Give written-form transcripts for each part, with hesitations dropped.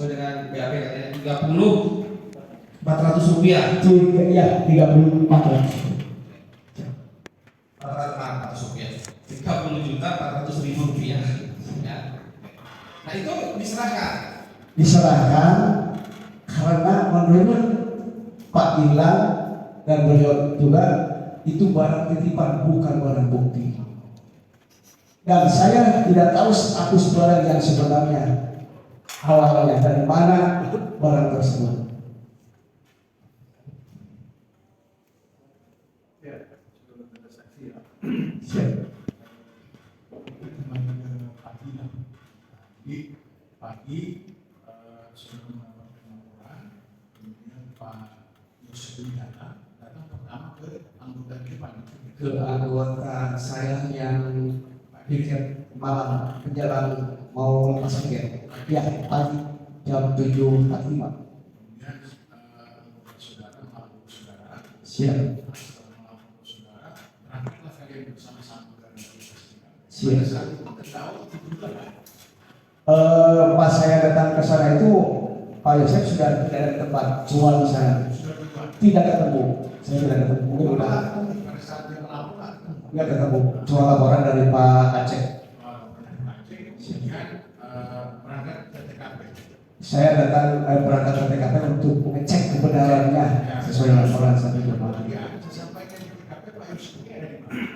sesuai dengan BAP katanya 30.400 rupiah. Itu ya 30.400. 400 rupiah. 30.400.000 rupiah. Ya. Nah itu diserahkan Karena menurut Pak Ilham dan beliau juga itu barang titipan, bukan barang bukti. Dan saya tidak tahu status barang yang sebenarnya awalnya dari mana barang tersebut. Siap. Pagi sudah melakukan laporan, kemudian Pak Yusuf datang pertama ke anggota depan. Ke anggota saya yang pikir malam penjalan mau lepas piket. Ya, pagi jam 7.45. Kemudian saudara melapor saudara. Siap. Setelah melapor saudara, berangkatlah kalian bersama-sama ke Amerika. Siap. Saat itu terdakwa itu juga. Pas saya datang ke sana itu Pak Yosef sudah tidak ada di tempat, cuma di sana. Tidak ketemu, saya tidak ketemu. Mungkin udah Pada saat dia melapor, nggak ketemu, cuma laporan dari Pak Aceh. kemudian berangkat ke TKP. Saya datang berangkat ke TKP untuk mengecek kebenarannya sesuai laporan satu jemaah. Ya, saya sampaikan di TKP Pak Yusuf ini ada di mana?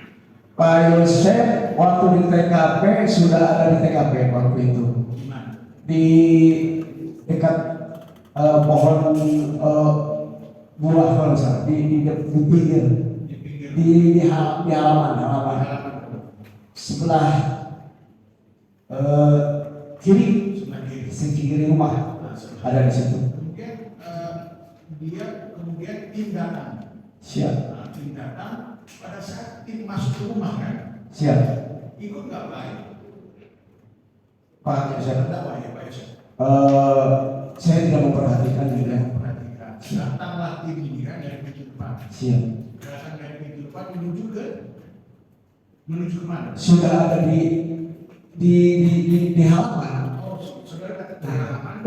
Pak Yosef waktu di TKP sudah ada di TKP waktu itu. Di mana? Di dekat pohon buah kalau nggak salah, di pinggir, Di pinggir. di halaman sebelah kiri, Sebelah kiri. sisi kiri rumah ada di situ. Kemudian dia tim datang. Siap, Tim datang pada saat tim masuk ke rumah kan, siap. ikut nggak baik. Pak Yosef, Terdakwa ya Pak Yusuf. saya tidak memperhatikan juga. Perhatikan. Datanglah tim ini kan dari pintu depan. Siap. Datang dari pintu depan menuju ke mana? Sudah ada di halaman. Oh, saudara kata Nah,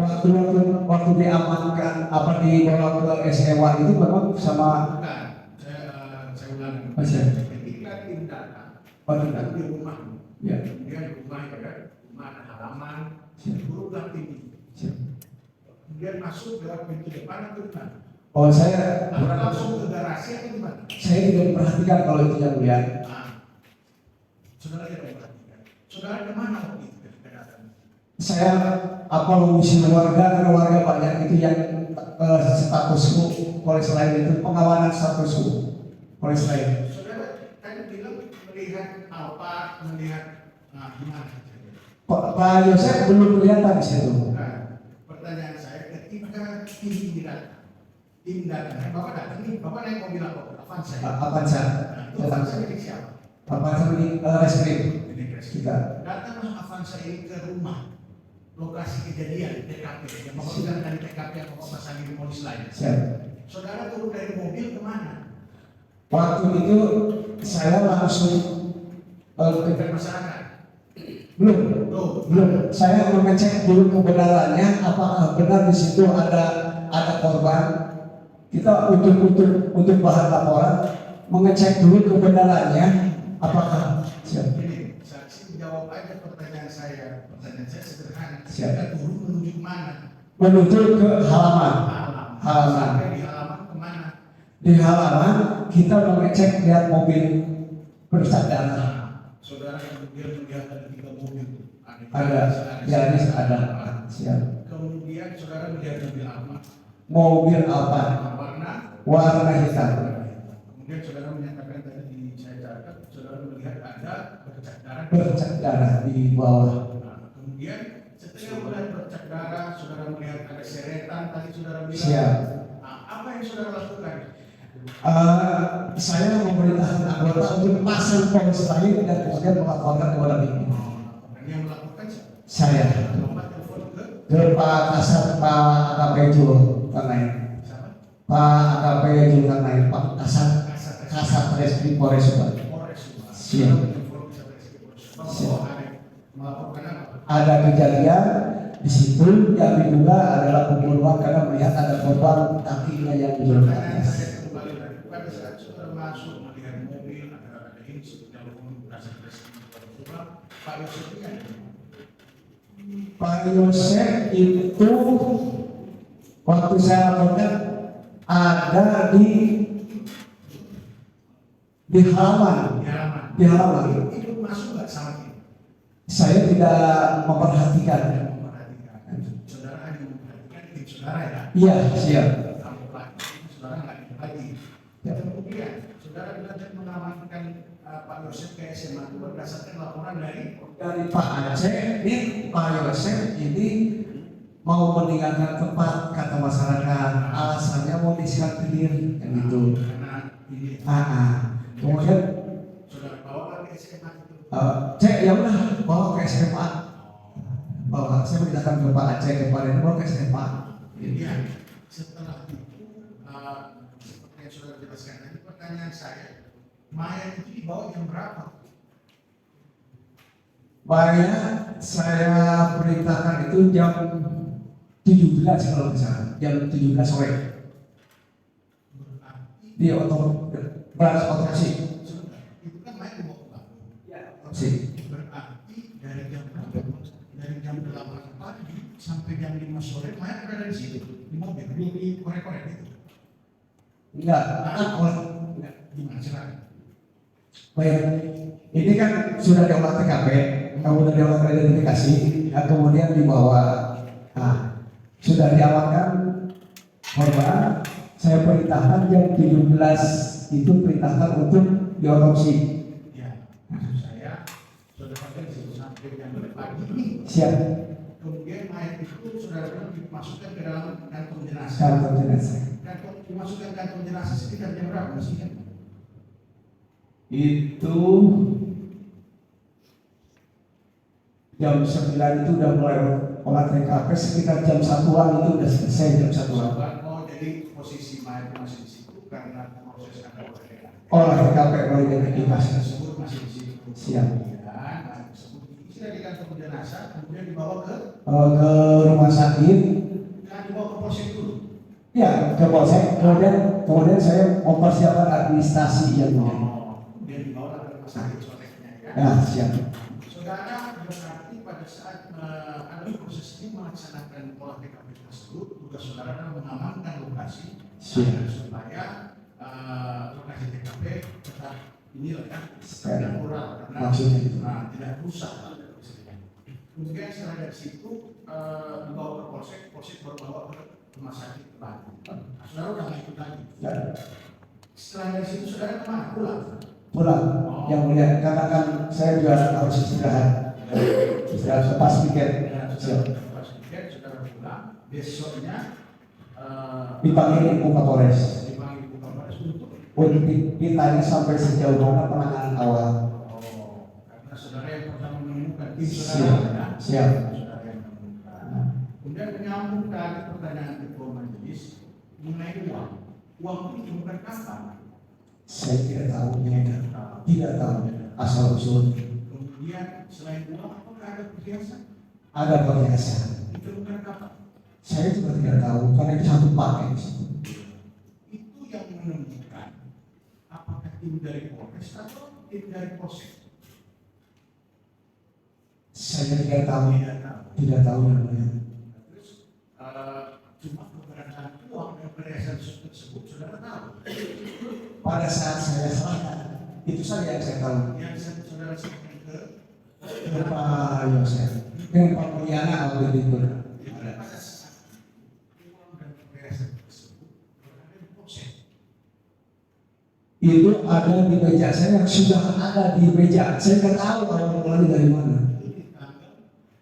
waktu diamankan apa dibawa ke SEWA itu memang sama bukan. Saya ulangi. Masih. Ketika tim datang, Tidak. di rumah. Ya. Kemudian di rumah ya kan, rumah ada halaman, Siap. turunlah tim ini. Siap. Kemudian masuk lewat pintu depan atau di mana? Oh saya Langsung ke garasi atau di mana? saya tidak memperhatikan kalau itu yang mulia. Saudara tidak perhatikan. Saudara kemana waktu itu ketika datang? Saya apa mengusir warga karena warga banyak itu yang statusku polis lain itu pengawalan statusku polis lain. Saudara tadi bilang melihat apa, melihat gimana? Pak Yosef belum kelihatan di situ. Nah, pertanyaan saya ketika tim datang, Bapak datang nih, Bapak naik mobil apa? Avanza. Avanza. Nah, itu Avanza milik siapa? Avanza di reskrim Milik Reskrim. kita. Datanglah Avanza ini ke rumah lokasi kejadian TKP yang Bapak bilang dari TKP yang Bapak pasangi di polis lain. Siap. Saudara turun dari mobil kemana? Waktu itu saya langsung Ke masyarakat. belum. Saya mengecek dulu kebenarannya apakah benar di situ ada korban. Kita untuk bahan laporan mengecek dulu kebenarannya apakah. Siap. Jadi saksi jawab aja pertanyaan saya. Pertanyaan saya sederhana. Siap. Kita turun menuju mana? Menuju ke halaman. Sampai di halaman kemana? Di halaman kita mengecek lihat mobil bersadar. Saudara kemudian melihat ada 3 mobil. Ada, Yaris ada. Siap. Kemudian saudara melihat mobil apa? Mobil apa? Warna hitam. Kemudian saudara menyatakan tadi saya catat, saudara melihat ada Bercak darah di bawah. kemudian setelah melihat bercak darah, saudara melihat ada seretan tadi saudara bilang. Siap. Apa yang saudara lakukan? Saya memerintahkan anggota untuk pasang polis lain dan kemudian melaporkan kepada pimpinan. Yang melakukan siapa? Saya Nomor telepon ke Pak Kasat Pak AKP Jul Karnain. siapa? Pak AKP Jul Karnain, Pak Kasat Reskrim Polres Subang. Siap. Melaporkan apa? Ada kejadian Di situ yang diduga adalah pembunuhan karena melihat ada korban kakinya yang Pertanyaan berbatas. saya kembali lagi pada saat saudara masuk melihat mobil ada ini sebenarnya berasa presiden Pak Yosef ini ada. Pak Yosef itu waktu saya laporkan ada di halaman. Di halaman. Itu masuk nggak sama ini? Saya tidak memperhatikan. Saudara hanya memperhatikan tim saudara ya. Iya, siap. Kamu lagi, saudara nggak ikut lagi. Ya. Kemudian saudara belajar mengamankan Pak Yosef ke SMA itu berdasarkan laporan dari Pak Aceh, ini Pak Yosef ini mau meninggalkan tempat kata masyarakat, alasannya mau diskakir kan gitu. karena ini Kemudian saudara bawa ke SMA itu. cek ya udah bawa ke SMA, bawa saya mengingatkan ke Pak Aceh kemarin bawa ke SMA. Iya, setelah itu seperti yang sudah dijelaskan tadi, pertanyaan saya, mayat itu dibawa jam berapa? Banyak saya perintahkan itu jam 17 kalau tidak salah, jam 17 sore Berarti di otopsi. itu kan mayat dibawa ke Bandung. Otopsi. Berarti dari jam berapa? Dari jam 8 pagi sampai jam 5 sore mayat berada di situ di mobil, di korek-korek itu. Enggak. Gimana cerita? Baik, ini kan sudah diolah TKP, kemudian diolah identifikasi, kemudian dibawa. Nah, sudah diamankan korban. Saya perintahkan jam 17 itu perintahkan untuk diotopsi. Ya, maksud saya saudara sampai jam pagi. Siap. Kemudian mayat itu saudara dimasukkan ke dalam kantong jenazah. Kantong jenazah. Dimasukkan kantong jenazah sekitar jam berapa sih kan? Itu jam 9 itu udah mulai olah TKP, sekitar jam 1-an itu udah selesai jam 1-an. Oh, jadi posisi mayat masih di situ karena proses Olah TKP mulai identifikasi. tersebut masih di situ. Siap. Kemudian mayat tersebut sudah di kantong jenazah, kemudian dibawa ke Rumah sakit. dibawa ke polsek dulu. Ya, ke polsek. Kemudian saya mempersiapkan administrasi yang lain. Kemudian dibawa ke rumah sakit soteknya ya. Ya, siap. Saudara berarti pada saat ada proses ini melaksanakan olah TKP tersebut, tugas saudara adalah mengamankan lokasi Siap. supaya lokasi TKP tetap inilah kan Siap. tidak kurang karena Maksudnya itu. tidak rusak. Kemudian setelah dari situ dibawa ke polsek baru bawa ke rumah sakit Bandung. Nah, saudara udah nggak ikut lagi. Ya. Setelah dari situ saudara kemana? Pulang. Pulang. Yang mulia, karena kan saya juga harus istirahat. Istirahat lepas piket. Siap. Pas tiket saudara pulang. Besoknya Dipanggil Ibu Kapolres. dipanggil Ibu Kapolres Untuk ditanya sampai sejauh mana penanganan awal. karena saudara yang pertama menemukan tim saudara Siap. ya. Siap. Saudara yang menemukan. Kemudian menyambung tadi pertanyaan ketua majelis mengenai uang. Uang itu ditemukan kapan? Saya tidak tahu. Tidak tahu asal usul. Kemudian selain uang apakah ada perhiasan? Ada perhiasan. Ditemukan kapan? Saya juga tidak tahu karena itu satu paket. Itu yang menentukan apakah tim dari Polres atau tim dari Polsek. Saya tidak tahu. Tidak tahu. Tidak tahu yang mulia. Terus cuma keberadaan uang dan perhiasan tersebut saudara tahu. Pada saat saya serahkan, itu saja yang saya tahu. Yang saudara sampaikan ke Pak Yosef dan Pak Mulyana waktu itu. pada saat uang dan perhiasan tersebut berada di Polsek. Itu ada di meja saya, yang sudah ada di meja. Saya nggak tahu awal mulanya dari mana.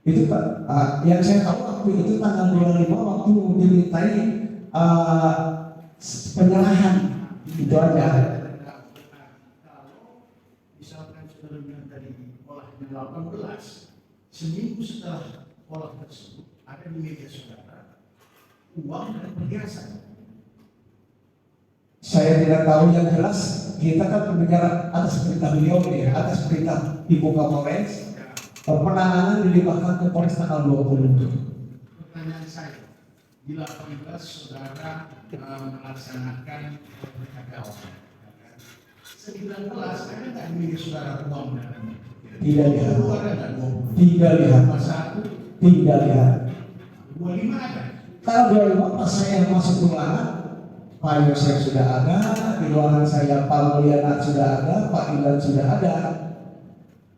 Itu Pak, yang saya tahu waktu itu tanggal 25 waktu dimintai penyerahan. Itu aja. Kalau misalkan saudara bilang tadi olahnya 18, seminggu setelah olah tersebut ada di meja saudara uang dan perhiasan. Saya tidak tahu, yang jelas kita kan berbicara atas perintah beliau nih, atas perintah Ibu Kapolres. Penanganan dilimpahkan ke Polres tanggal 20. pertanyaan saya, di 18 saudara melaksanakan perdagangan. 19 ada nggak di media saudara uang dan Tidak lihat. ada nggak 20? Tidak lihat. 21, Tidak lihat. 25 ada. Kalau 25 pas saya masuk ruangan, Pak Yosef sudah ada, di ruangan saya Pak Mulyana sudah ada, Pak Ilan sudah ada.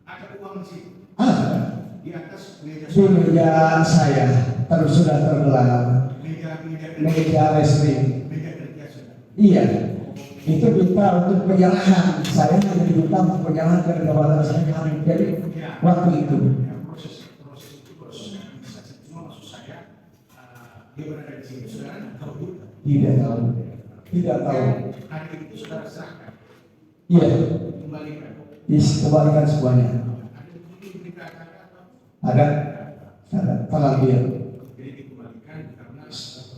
Ada uang di situ. Ada. Di atas meja Di meja saya terus sudah tergelar meja resmi. meja kerja saudara. Iya, itu minta untuk penyerahan. Saya hanya diminta untuk penyerahan ke jabatan saya hari. Jadi waktu itu Ya, proses itu proses administrasi. Cuma maksud saya dia berada di sini saudara nggak tahu juga. tidak tahu, tidak tahu. Hari itu saudara serahkan Iya, kembalikan. dikembalikan semuanya. Ada bukti berita acara atau Ada terlambat. jadi dikembalikan karena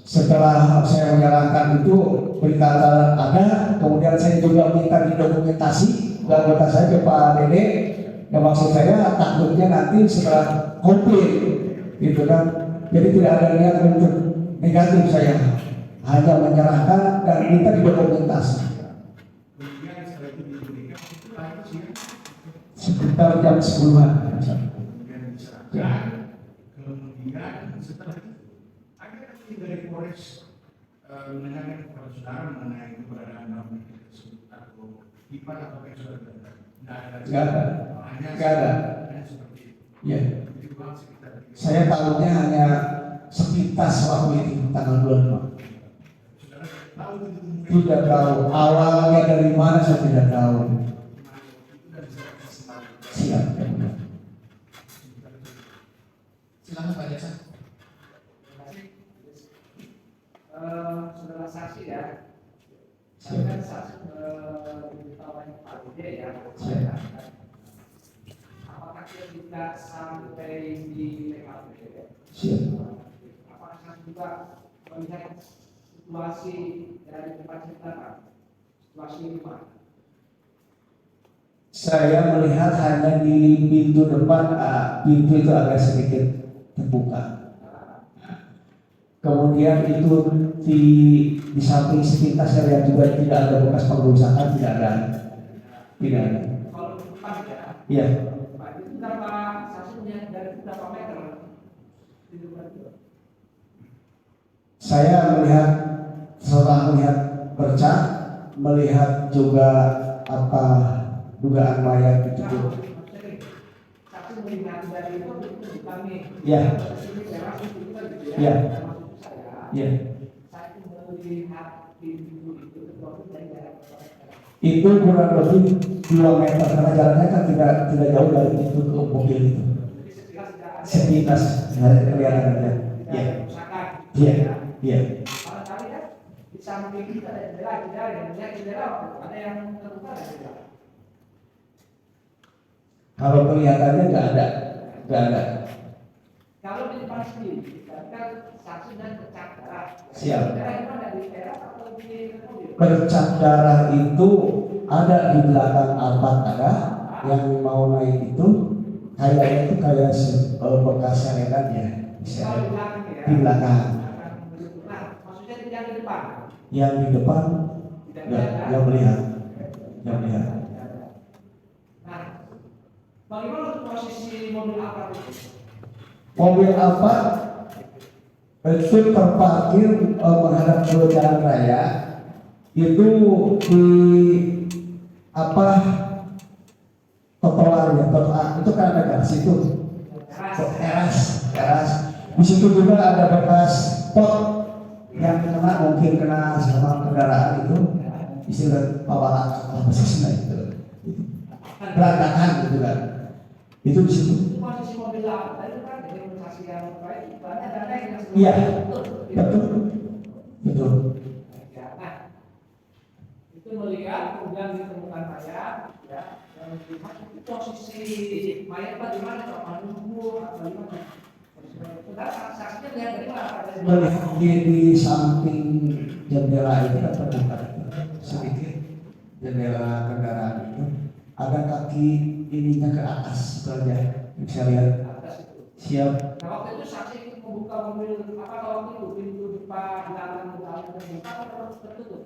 Setelah saya menyerahkan itu berita ada, kemudian saya juga minta didokumentasi ke anggota saya ke Pak Dede. Dan maksud saya takutnya nanti setelah komplit, gitu kan. Jadi tidak ada niat untuk negatif saya, hanya menyerahkan dan minta didokumentasi. kemudian setelah itu diberikan itu hari siang Sekitar jam 10-an. kemudian diserahkan. Kemudian setelah itu ada lagi dari Polres menanyakan kepada saudara mengenai keberadaan dalam negeri tersebut atau IPAN atau yang saudara dengar. Nggak ada. Hanya Nggak ada. hanya seperti itu. Ya, Itu uang sekitar 3. saya tahunya hanya sepintas waktu itu tanggal 25. Saudara tahu itu mungkin Tidak tahu awalnya dari mana, saya tidak tahu. itu dari saudara sendiri. Siap. Silakan Pak Jaksa. Saudara saksi ya, saya kan saksi diberitahukan Pak Dede ya, apakah dia tidak sampai di TKP? Siap. Apakah saksi juga melihat situasi dari tempat cerita Pak? Situasi di mana? Saya melihat hanya di pintu depan, pintu itu agak sedikit terbuka. Kemudian itu di samping sepintas saya lihat juga tidak ada bekas pengrusakan, tidak ada. Tidak ada. Kalau di depan ya, Iya. Pak itu berapa saksi melihat dari berapa meter di depan itu? Saya melihat, setelah melihat bercak, melihat juga apa dugaan mayat itu. Saksi melihat dari itu bukan nih. Iya. Ini teras itu juga gitu ya. Iya. Maksud saya, Iya. saya itu melihat pintu itu dari jarak berapa meter. Itu kurang lebih 2 meter karena jaraknya kan tidak jauh dari pintu ke mobil itu. Jadi sekilas tidak ada. Sepintas dari kelihatan aja. Tidak Iya. ada kerusakan. Iya. Ya. Iya. Barangkali kan di samping kita ada jendela yang melihat jendela ada yang terbuka ada jendela. Kalau kelihatannya nggak ada. Kalau di depan sendiri, berarti kan saksi dan bercak darah. Siap. Darah itu ada di teras atau di mobil? Bercak darah itu ada di belakang Alphard, ada yang mau naik itu kayaknya itu kayak bekas seretan ya. Kalau di belakang ya. Di belakang. Nah, maksudnya tidak di depan. Yang di depan Tidak nggak melihat. Nggak melihat. Nah, bagaimana untuk posisi mobil Alphard itu? Mobil Alphard itu terparkir menghadap ke jalan raya, itu di apa trotoar ya, itu kan ada garis itu teras. Di situ juga ada bekas pot yang mungkin kena sama kendaraan itu, istilah pawalan apa sih itu berantakan gitu kan. Itu di situ. Itu posisi mobil Alphard itu kan demonstrasi yang baik, banyak dana yang Iya, betul. betul. Ya, nah, itu melihat kemudian ditemukan mayat, ya, dan melihat itu posisi mayat bagaimana kalau menunggu atau bagaimana? Sudah saksinya lihat dari mana? Melihat di samping jendela itu ada terbuka sedikit jendela kendaraan itu ada kaki ininya ke atas itu aja bisa lihat. Atas itu. Siap. Nah, waktu itu saksi itu membuka mobil, apakah waktu itu pintu depan belakang mobil terbuka atau tertutup?